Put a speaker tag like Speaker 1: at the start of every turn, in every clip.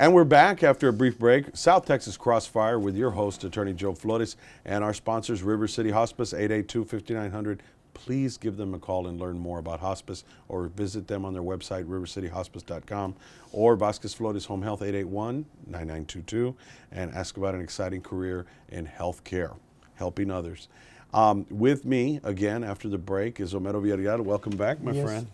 Speaker 1: And we're back after a brief break. South Texas Crossfire with your host, Attorney Joe Flores, and our sponsors, River City Hospice, 882-5900. Please give them a call and learn more about hospice, or visit them on their website, rivercityhospice.com, or Vasquez Flores Home Health, 881-9922, and ask about an exciting career in healthcare, helping others. With me, again, after the break, is Homero Villarreal. Welcome back, my friend.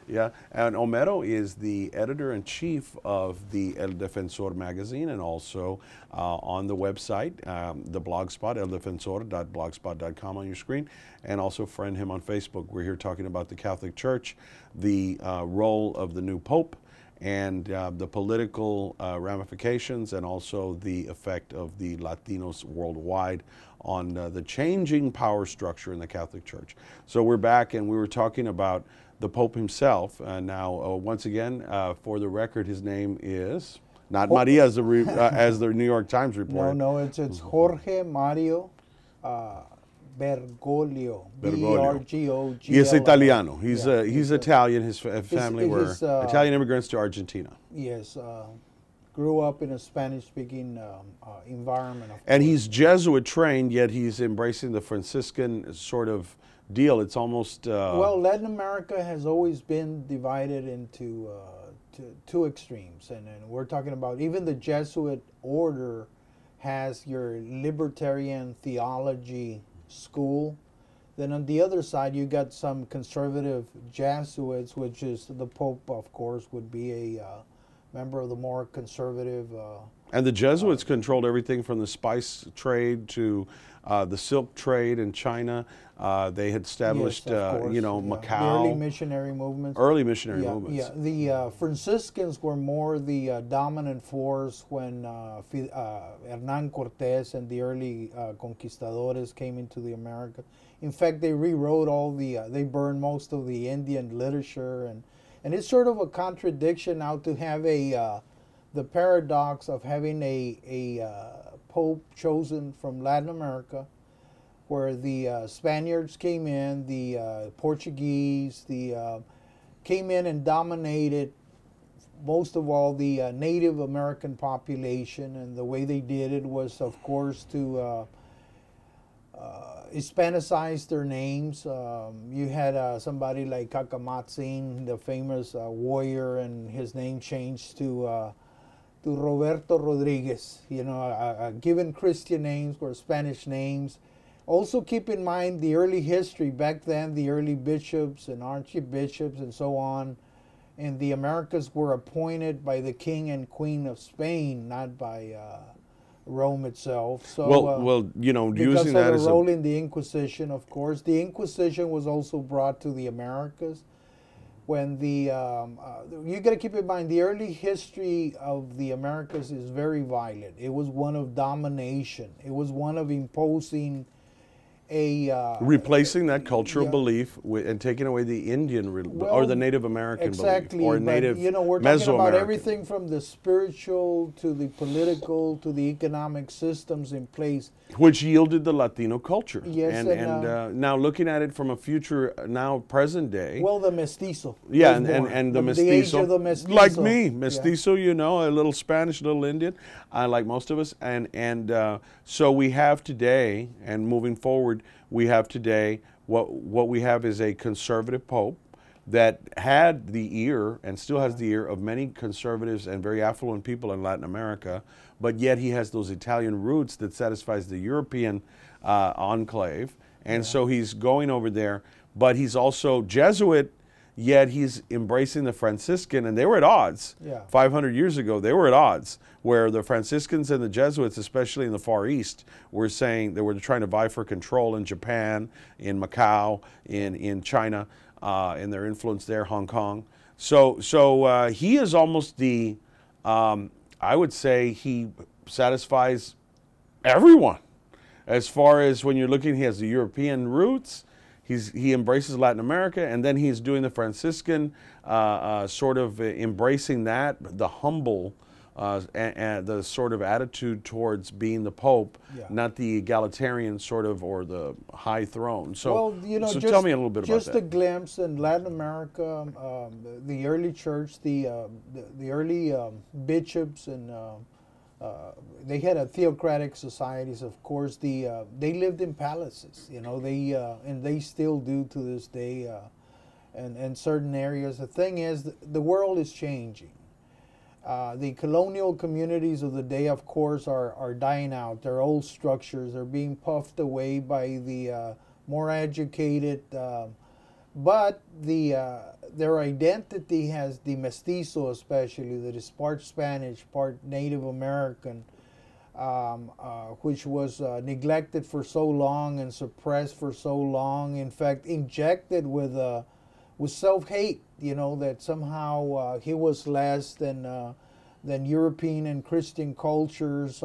Speaker 1: Yeah, and Homero is the editor-in-chief of the El Defensor magazine, and also on the website, the blogspot, eldefensor.blogspot.com on your screen, and also friend him on Facebook. We're here talking about the Catholic Church, the role of the new Pope, and the political ramifications, and also the effect of the Latinos worldwide on the changing power structure in the Catholic Church. So we're back, and we were talking about the Pope himself. Now, once again, for the record, his name is not Maria as the New York Times reported.
Speaker 2: No, it's Jorge Mario Bergoglio. Bergoglio.
Speaker 1: He is Italiano. He's Italian. His family were Italian immigrants to Argentina.
Speaker 2: Yes. Grew up in a Spanish-speaking environment.
Speaker 1: And he's Jesuit trained, yet he's embracing the Franciscan sort of deal. It's almost
Speaker 2: well, Latin America has always been divided into two extremes, and we're talking about even the Jesuit order has your libertarian theology school. Then on the other side, you got some conservative Jesuits, which is the Pope, of course, would be a member of the more conservative.
Speaker 1: And the Jesuits controlled everything from the spice trade to the silk trade in China. They had established, Macau.
Speaker 2: The early missionary movements.
Speaker 1: movements.
Speaker 2: Yeah, the Franciscans were more the dominant force when Hernán Cortés and the early conquistadores came into the Americas. In fact, they rewrote they burned most of the Indian literature, and it's sort of a contradiction now to have the paradox of having a Pope chosen from Latin America, where the Spaniards came in, the Portuguese, came in and dominated most of all the Native American population, and the way they did it was, of course, to Hispanicize their names. You had somebody like Cacamatzin, the famous warrior, and his name changed to Roberto Rodriguez. Given Christian names were Spanish names. Also keep in mind the early history back then, the early bishops and archbishops and so on in the Americas were appointed by the King and Queen of Spain, not by Rome itself. So,
Speaker 1: using that
Speaker 2: as a role in the Inquisition, of course. The Inquisition was also brought to the Americas. When you got to keep in mind the early history of the Americas is very violent. It was one of domination. It was one of imposing
Speaker 1: replacing that cultural belief and taking away the Indian or the Native American belief, or Native
Speaker 2: we're talking about everything from the spiritual to the political to the economic systems in place,
Speaker 1: which yielded the Latino culture.
Speaker 2: Yes,
Speaker 1: and now looking at it from a future, now present day.
Speaker 2: Well, the mestizo.
Speaker 1: Yeah, and the mestizo.
Speaker 2: The age of the mestizo.
Speaker 1: Like me, mestizo. A little Spanish, a little Indian, like most of us, and so we have today, and moving forward, we have today what we have is a conservative Pope that had the ear and still has the ear of many conservatives and very affluent people in Latin America, but yet he has those Italian roots that satisfies the European enclave, and so he's going over there, but he's also Jesuit, yet he's embracing the Franciscan, and they were at odds. 500 years ago, they were at odds, where the Franciscans and the Jesuits, especially in the Far East, were saying they were trying to vie for control in Japan, in Macau, in China, and their influence there, Hong Kong. So he is almost the, I would say he satisfies everyone. As far as when you're looking, he has the European roots, he embraces Latin America, and then he's doing the Franciscan, sort of embracing that, the humble and the sort of attitude towards being the Pope,
Speaker 2: Yeah.
Speaker 1: not the egalitarian sort of or the high throne. So,
Speaker 2: well, you know,
Speaker 1: so
Speaker 2: just,
Speaker 1: tell me a little bit about
Speaker 2: just a
Speaker 1: that.
Speaker 2: glimpse in Latin America, the early church, the early bishops, and they had a theocratic societies. Of course, they lived in palaces. You know, and they still do to this day, and certain areas. The thing is, the world is changing. The colonial communities of the day, of course, are dying out. Their old structures are being puffed away by the more educated, but their identity has the mestizo, especially, that is part Spanish, part Native American, which was neglected for so long and suppressed for so long. In fact, injected with self-hate, you know, that somehow he was less than European and Christian cultures.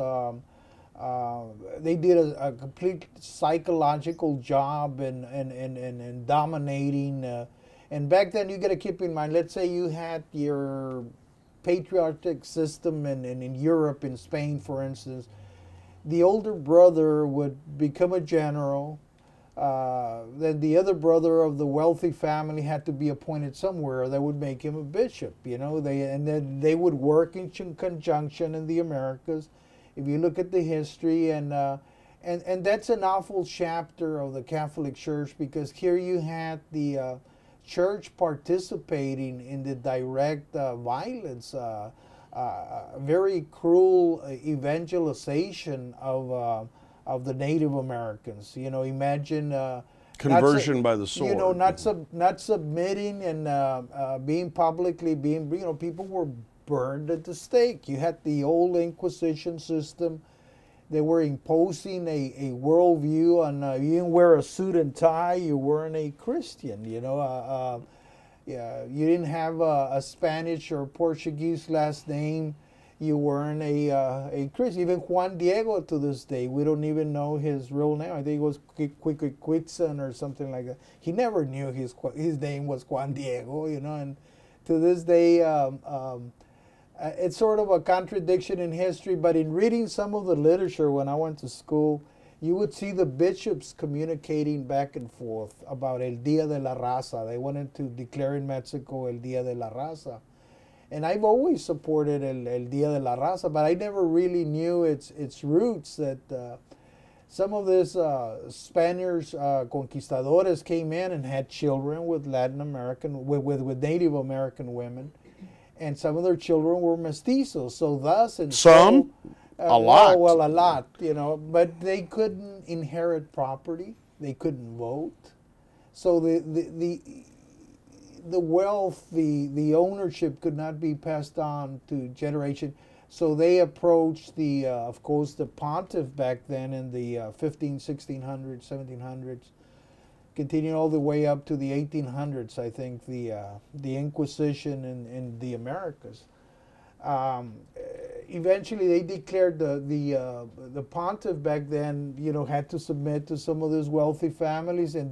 Speaker 2: They did a complete psychological job in dominating. And back then, you got to keep in mind, let's say you had your patriotic system in Europe, in Spain, for instance. The older brother would become a general. Then the other brother of the wealthy family had to be appointed somewhere that would make him a bishop. You know, and then they would work in conjunction in the Americas. If you look at the history, and that's an awful chapter of the Catholic Church, because here you had the church participating in the direct violence, very cruel evangelization of the Native Americans. You know, imagine
Speaker 1: Conversion by the sword.
Speaker 2: You know, not submitting and being publicly being. You know, people were burned at the stake. You had the old Inquisition system. They were imposing a worldview on you didn't wear a suit and tie, you weren't a Christian. You know, yeah, you didn't have a Spanish or Portuguese last name, you weren't a Christian. Even Juan Diego, to this day, we don't even know his real name. I think it was Quiquiquitzin or something like that. He never knew his name was Juan Diego. You know, and to this day. It's sort of a contradiction in history, but in reading some of the literature when I went to school, you would see the bishops communicating back and forth about El Día de la Raza. They wanted to declare in Mexico El Día de la Raza. And I've always supported El Día de la Raza, but I never really knew its roots, that some of these Spaniards, conquistadores, came in and had children with Latin American, with Native American women. And some of their children were mestizos. So thus, and
Speaker 1: some, a lot.
Speaker 2: Well, a lot, you know. But they couldn't inherit property. They couldn't vote. So the wealth, the ownership could not be passed on to generation. So they approached of course, the pontiff back then in the 1600s, 1700s. Continuing all the way up to the 1800s, I think, the Inquisition in the Americas. Eventually, they declared the pontiff back then, you know, had to submit to some of those wealthy families, and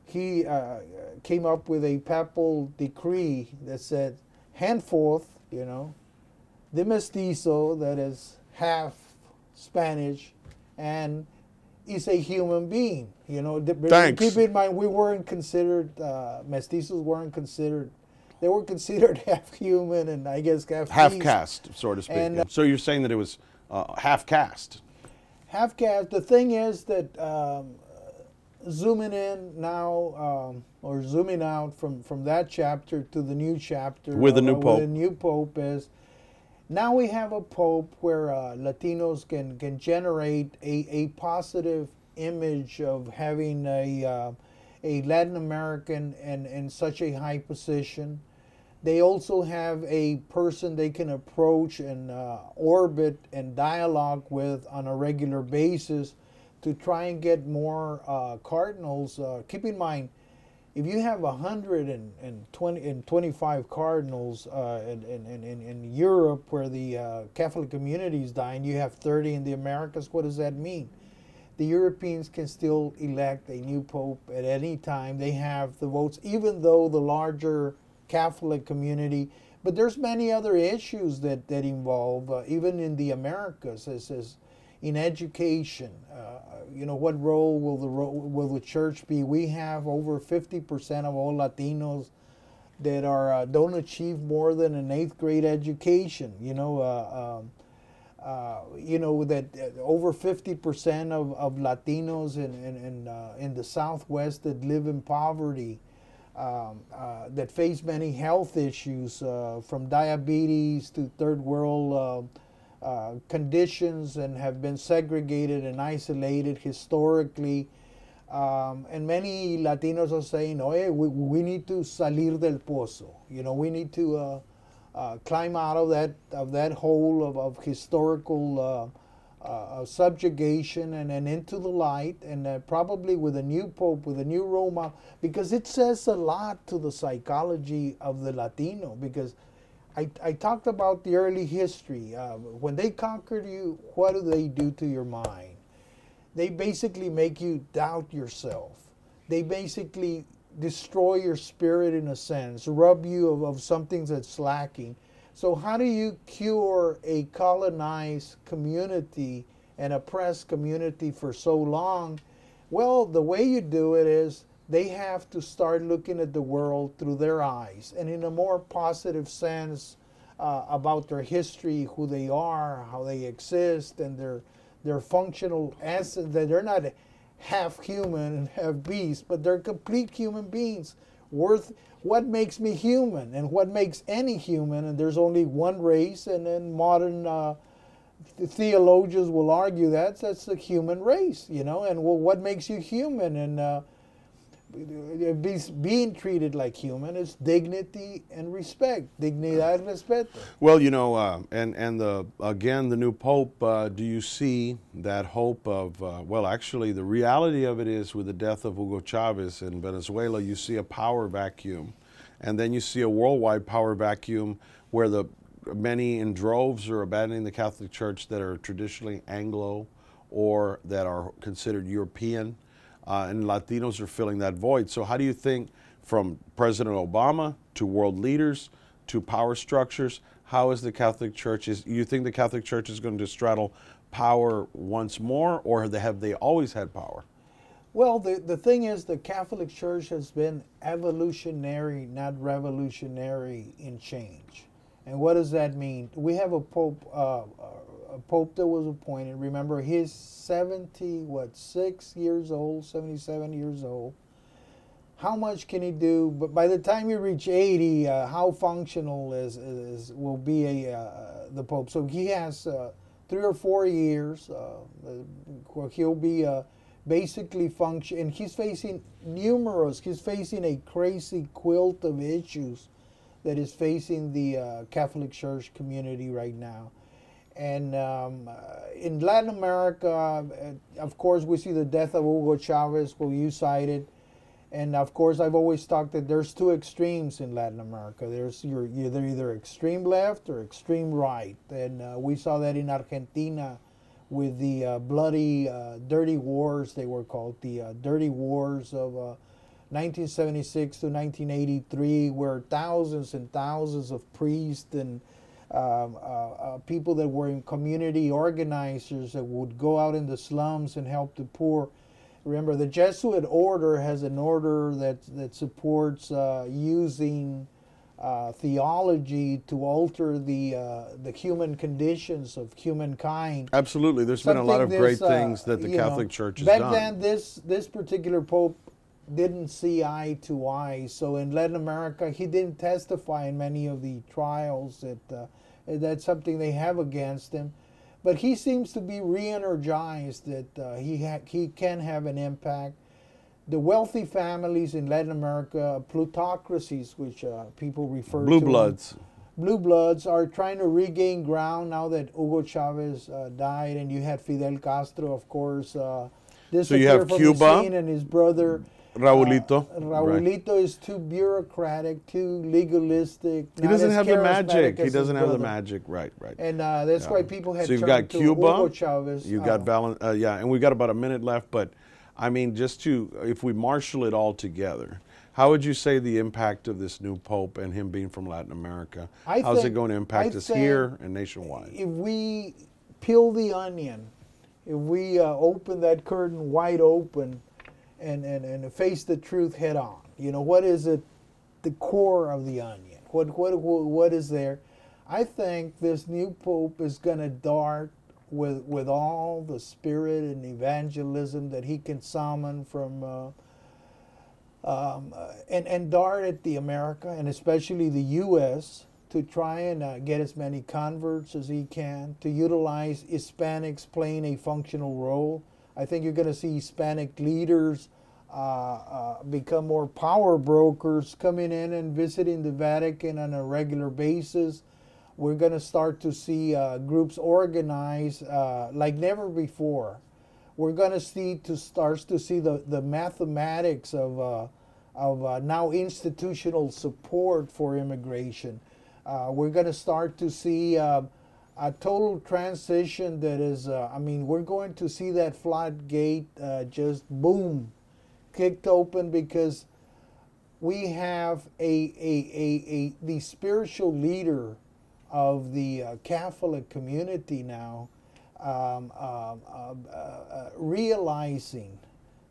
Speaker 2: he came up with a papal decree that said, henceforth, you know, the mestizo, that is half Spanish and is a human being, you know.
Speaker 1: Thanks.
Speaker 2: Keep in mind, we weren't considered, mestizos weren't considered, they were considered half human and I guess
Speaker 1: half caste, so to speak.
Speaker 2: And,
Speaker 1: so you're saying that it was half caste?
Speaker 2: Half caste. The thing is that zooming in now, or zooming out from that chapter to the new chapter
Speaker 1: with the new pope.
Speaker 2: With the new pope is, now we have a pope where Latinos can generate a positive image of having a Latin American in such a high position. They also have a person they can approach and orbit and dialogue with on a regular basis to try and get more cardinals. Keep in mind, if you have 125 cardinals in Europe, where the Catholic community is dying, you have 30 in the Americas. What does that mean? The Europeans can still elect a new pope at any time. They have the votes, even though the larger Catholic community But there's many other issues that involve, even in the Americas, as in education. What role will the church be? We have over 50% of all Latinos that don't achieve more than an 8th grade education. That over 50% of Latinos in the Southwest that live in poverty, that face many health issues, from diabetes to third world conditions, and have been segregated and isolated historically. And many Latinos are saying, "Oye, we need to salir del pozo." We need to climb out of that hole of historical subjugation and into the light, and probably with a new pope, with a new Roma, because it says a lot to the psychology of the Latino. Because I talked about the early history. When they conquered you, what do they do to your mind? They basically make you doubt yourself. They basically destroy your spirit, in a sense, rob you of something that's lacking. So how do you cure a colonized community, an oppressed community for so long? Well, the way you do it is they have to start looking at the world through their eyes, and in a more positive sense, about their history, who they are, how they exist, and their functional essence, that they're not half human and half beast, but they're complete human beings. What makes me human, and what makes any human? And there's only one race, and then modern theologians will argue that's the human race, And what makes you human? And being treated like human is dignity and respect. Dignidad y respeto.
Speaker 1: Well, again, the new pope, do you see that hope of, well, actually, the reality of it is, with the death of Hugo Chavez in Venezuela, you see a power vacuum. And then you see a worldwide power vacuum where many in droves are abandoning the Catholic Church that are traditionally Anglo or that are considered European. And Latinos are filling that void. So how do you think, from President Obama to world leaders to power structures, how is the Catholic Church, you think the Catholic Church is going to straddle power once more, or have they always had power?
Speaker 2: Well, the thing is, the Catholic Church has been evolutionary, not revolutionary in change. And what does that mean? We have a pope that was appointed. Remember, he's 6 years old, 77 years old. How much can he do? But by the time you reach 80, how functional will be the pope? So he has 3 or 4 years where he'll be basically function. And he's facing a crazy quilt of issues that is facing the Catholic Church community right now. And in Latin America, of course, we see the death of Hugo Chavez, who you cited. And of course, I've always talked that there's 2 extremes in Latin America. You're either extreme left or extreme right. And we saw that in Argentina with the bloody, dirty wars, they were called, the dirty wars of 1976 to 1983, where thousands and thousands of priests and people that were in community organizers that would go out in the slums and help the poor. Remember, the Jesuit order has an order that supports using theology to alter the human conditions of humankind.
Speaker 1: Absolutely. There's been a lot of great things that the Catholic Church has done.
Speaker 2: Back then, this particular pope didn't see eye to eye. So in Latin America, he didn't testify in many of the trials. That's something they have against him. But he seems to be re-energized that he can have an impact. The wealthy families in Latin America, plutocracies, which people refer to.
Speaker 1: Blue Bloods.
Speaker 2: Blue Bloods are trying to regain ground now that Hugo Chavez died, and you had Fidel Castro, of course,
Speaker 1: so you have
Speaker 2: from
Speaker 1: Cuba,
Speaker 2: the scene, and his brother.
Speaker 1: Raulito.
Speaker 2: Raulito is too bureaucratic, too legalistic.
Speaker 1: He doesn't have the magic. He
Speaker 2: as
Speaker 1: doesn't
Speaker 2: his
Speaker 1: have the
Speaker 2: brother.
Speaker 1: magic. Right.
Speaker 2: And that's why people had
Speaker 1: So you've
Speaker 2: turned
Speaker 1: got
Speaker 2: to
Speaker 1: Cuba,
Speaker 2: Hugo Chavez.
Speaker 1: you've got and we got about a minute left, but I mean, if we marshal it all together, How would you say the impact of this new Pope and him being from Latin America? How's it going to impact us here and nationwide?
Speaker 2: If we peel the onion, if we open that curtain wide open and face the truth head on, you know, what is it, the core of the onion? What is there? I think this new Pope is going to dart with all the spirit and evangelism that he can summon from and dart at the America and especially the U.S. to try and get as many converts as he can, to utilize Hispanics playing a functional role. I think you're going to see Hispanic leaders become more power brokers, coming in and visiting the Vatican on a regular basis. We're going to start to see groups organize like never before. We're going to start to see the mathematics of now institutional support for immigration. We're going to start to see a total transition that is, I mean, we're going to see that floodgate just boom, kicked open, because we have the spiritual leader of the Catholic community now realizing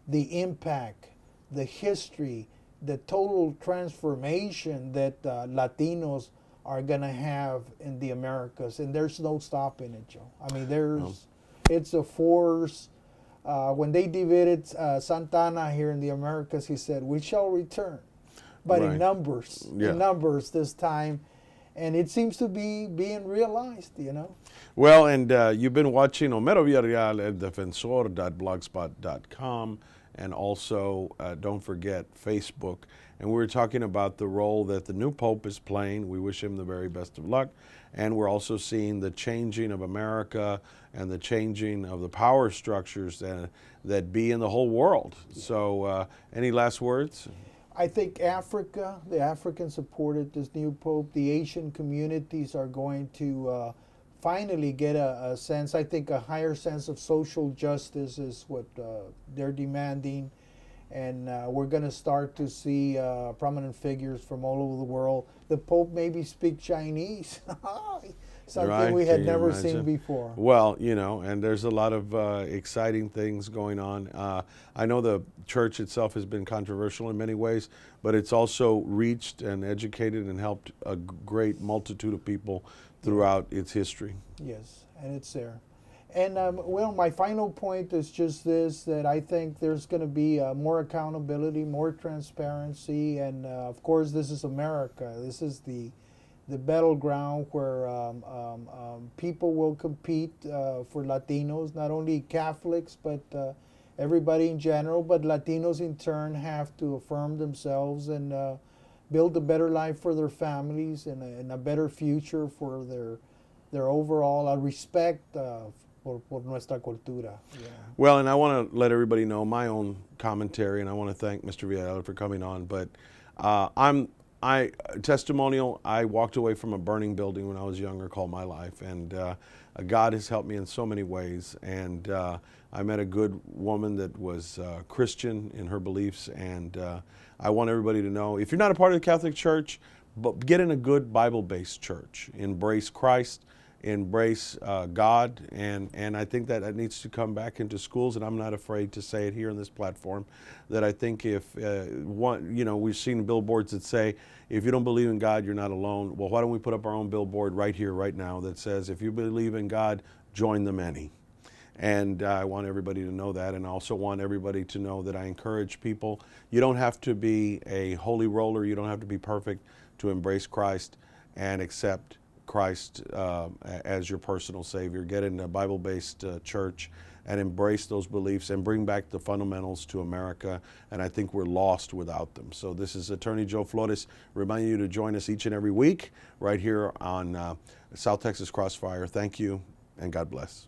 Speaker 2: the impact, the history, the total transformation that Latinos are going to have in the Americas, and there's no stopping it, Joe. I mean, it's a force. When they defeated Santana here in the Americas, he said, "We shall return," but in numbers, this time, and it seems to be being realized, you know.
Speaker 1: Well, and you've been watching Homero Villarreal at defensor.blogspot.com, and also don't forget Facebook. And we were talking about the role that the new Pope is playing. We wish him the very best of luck. And we're also seeing the changing of America and the changing of the power structures that be in the whole world. So any last words?
Speaker 2: I think Africa, the Africans supported this new Pope. The Asian communities are going to finally get a sense, I think a higher sense of social justice is what they're demanding. And we're going to start to see prominent figures from all over the world. The Pope maybe speak Chinese, something we had never seen before.
Speaker 1: Well, you know, and there's a lot of exciting things going on. I know the church itself has been controversial in many ways, but it's also reached and educated and helped a great multitude of people throughout its history.
Speaker 2: Yes, and it's there. And well, my final point is just this, that I think there's going to be more accountability, more transparency, and of course this is America. This is the battleground where people will compete for Latinos, not only Catholics, but everybody in general, but Latinos in turn have to affirm themselves and build a better life for their families and a better future for their overall respect por nuestra cultura. Yeah.
Speaker 1: Well, and I want to let everybody know my own commentary, and I want to thank Mr. Villarreal for coming on. But testimonial, I walked away from a burning building when I was younger called my life, and God has helped me in so many ways. And I met a good woman that was Christian in her beliefs, and I want everybody to know, if you're not a part of the Catholic Church, but get in a good Bible-based church. Embrace Christ. Embrace God, and I think that needs to come back into schools, and I'm not afraid to say it here on this platform, that I think if we've seen billboards that say, if you don't believe in God, you're not alone. Well, why don't we put up our own billboard right here, right now, that says, if you believe in God, join the many. And I want everybody to know that, and I also want everybody to know that I encourage people, you don't have to be a holy roller, you don't have to be perfect to embrace Christ and accept Christ as your personal Savior. Get in a Bible-based church and embrace those beliefs and bring back the fundamentals to America, and I think we're lost without them. So this is Attorney Joe Flores reminding you to join us each and every week right here on South Texas Crossfire. Thank you, and God bless.